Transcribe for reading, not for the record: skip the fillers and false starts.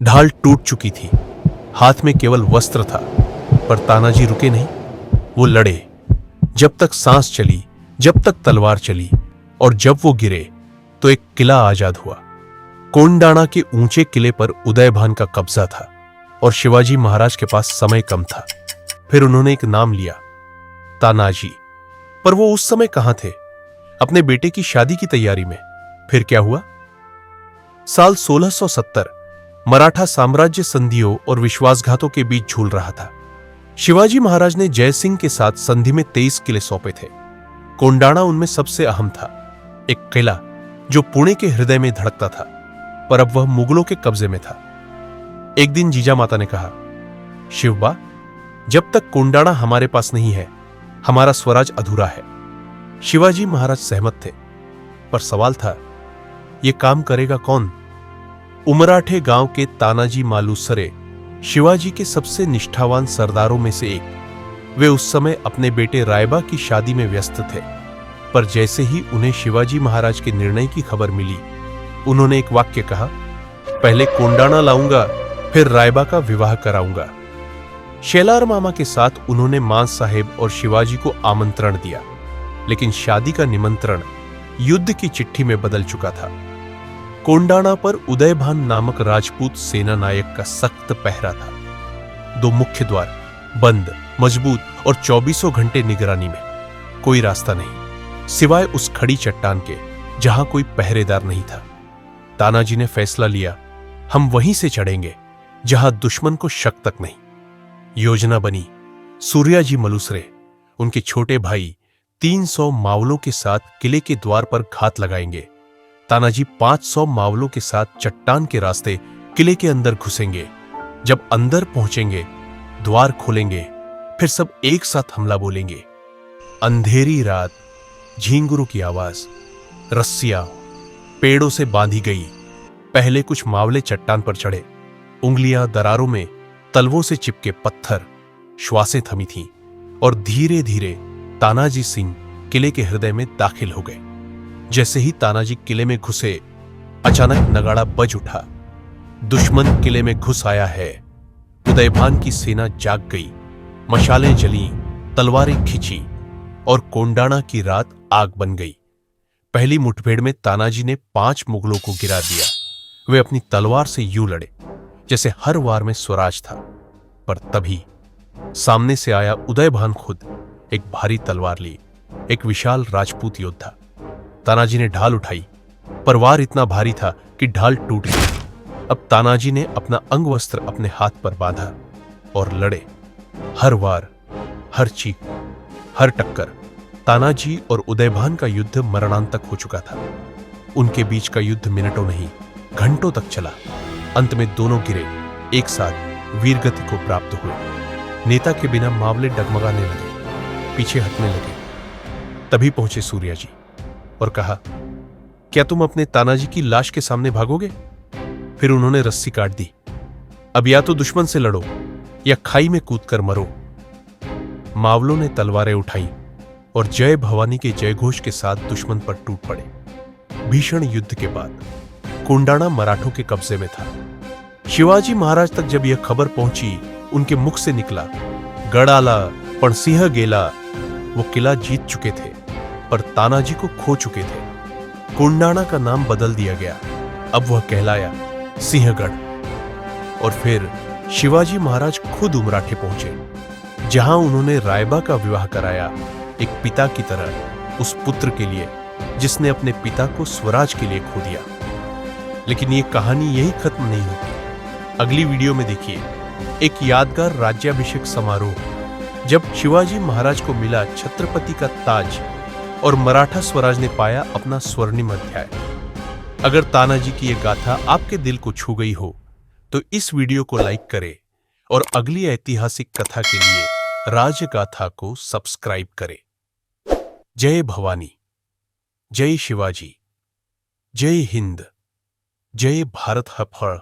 ढाल टूट चुकी थी, हाथ में केवल वस्त्र था, पर तानाजी रुके नहीं। वो लड़े, जब तक सांस चली, जब तक तलवार चली, और जब वो गिरे तो एक किला आजाद हुआ। कोंडाणा के ऊंचे किले पर उदयभान का कब्जा था और शिवाजी महाराज के पास समय कम था। फिर उन्होंने एक नाम लिया, तानाजी। पर वो उस समय कहां थे? अपने बेटे की शादी की तैयारी में। फिर क्या हुआ? साल 1670 मराठा साम्राज्य संधियों और विश्वासघातों के बीच झूल रहा था। शिवाजी महाराज ने जय सिंह के साथ संधि में 23 किले सौंपे थे। कोंडाणा उनमें सबसे अहम था, एक किला जो पुणे के हृदय में धड़कता था, पर अब वह मुगलों के कब्जे में था। एक दिन जीजा माता ने कहा, शिवबा, जब तक कोंडाणा हमारे पास नहीं है, हमारा स्वराज अधूरा है। शिवाजी महाराज सहमत थे, पर सवाल था, यह काम करेगा कौन? उमराठे गांव के तानाजी मालुसरे शिवाजी के सबसे निष्ठावान सरदारों में से एक। वे उस समय अपने बेटे रायबा की शादी में व्यस्त थे, पर जैसे ही उन्हें शिवाजी महाराज के निर्णय की खबर मिली, उन्होंने एक वाक्य कहा, पहले कोंडाणा लाऊंगा, फिर रायबा का विवाह कराऊंगा। शेलार मामा के साथ उन्होंने मान साहेब और शिवाजी को आमंत्रण दिया, लेकिन शादी का निमंत्रण युद्ध की चिट्ठी में बदल चुका था। कोंडाणा पर उदयभान नामक राजपूत सेना नायक का सख्त पहरा था। 2 मुख्य द्वार बंद, मजबूत और 24 घंटे निगरानी में। कोई रास्ता नहीं, सिवाय उस खड़ी चट्टान के जहां कोई पहरेदार नहीं था। तानाजी ने फैसला लिया, हम वहीं से चढ़ेंगे जहां दुश्मन को शक तक नहीं। योजना बनी। सूर्याजी मलुसरे, उनके छोटे भाई 300 मावलों के साथ किले के द्वार पर घात लगाएंगे। तानाजी 500 मावलों के साथ चट्टान के रास्ते किले के अंदर घुसेंगे। जब अंदर पहुंचेंगे, द्वार खोलेंगे, फिर सब एक साथ हमला बोलेंगे। अंधेरी रात, झींगुरों की आवाज, रस्सियां पेड़ों से बांधी गई। पहले कुछ मावले चट्टान पर चढ़े, उंगलियां दरारों में तलवों से चिपके पत्थर, श्वासें थमी थीं, और धीरे धीरे तानाजी सिंह किले के हृदय में दाखिल हो गए। जैसे ही तानाजी किले में घुसे, अचानक नगाड़ा बज उठा, दुश्मन किले में घुस आया है। उदयभान की सेना जाग गई, मशालें जली, तलवारें खिंची, और कोंडाणा की रात आग बन गई। पहली मुठभेड़ में तानाजी ने 5 मुगलों को गिरा दिया। वे अपनी तलवार से यूं लड़े जैसे हर वार में स्वराज था, पर तभी सामने से आया उदयभान खुद, एक भारी तलवार ली, एक विशाल राजपूत योद्धा। तानाजी ने ढाल उठाई, पर वार इतना भारी था कि ढाल टूट गई। अब तानाजी ने अपना अंगवस्त्र अपने हाथ पर बांधा और लड़े। हर वार, हर चीख, हर टक्कर। तानाजी और उदयभान का युद्ध मरणांतक हो चुका था। उनके बीच का युद्ध मिनटों नहीं, घंटों तक चला। अंत में दोनों गिरे, एक साथ वीरगति को प्राप्त हुए। नेता के बिना मावले डगमगाने लगे, पीछे हटने लगे। तभी पहुंचे सूर्याजी और कहा, क्या तुम अपने तानाजी की लाश के सामने भागोगे? फिर उन्होंने रस्सी काट दी। अब या तो दुश्मन से लड़ो या खाई में कूदकर मरो। मावलों ने तलवारें उठाई और जय भवानी के जयघोष के साथ दुश्मन पर टूट पड़े। भीषण युद्ध के बाद कोंडाणा मराठों के कब्जे में था। शिवाजी महाराज तक जब यह खबर पहुंची, उनके मुख से निकला, गढ़ आला पण सिंह गेला। वो किला जीत चुके थे, पर तानाजी को खो चुके थे। कोंडाणा का नाम बदल दिया गया, अब वह कहलाया सिंहगढ़। और फिर शिवाजी महाराज खुद उमराठे पहुंचे, जहां उन्होंने रायबा का विवाह कराया, एक पिता की तरह, उस पुत्र के लिए जिसने अपने पिता को स्वराज के लिए खो दिया। लेकिन ये कहानी यही खत्म नहीं होती। अगली वीडियो में देखिए एक यादगार राज्याभिषेक समारोह, जब शिवाजी महाराज को मिला छत्रपति का ताज और मराठा स्वराज ने पाया अपना स्वर्णिम अध्याय। अगर तानाजी की यह गाथा आपके दिल को छू गई हो तो इस वीडियो को लाइक करें और अगली ऐतिहासिक कथा के लिए राजगाथा को सब्सक्राइब करें। जय भवानी, जय शिवाजी, जय हिंद, जय भारत हफड़।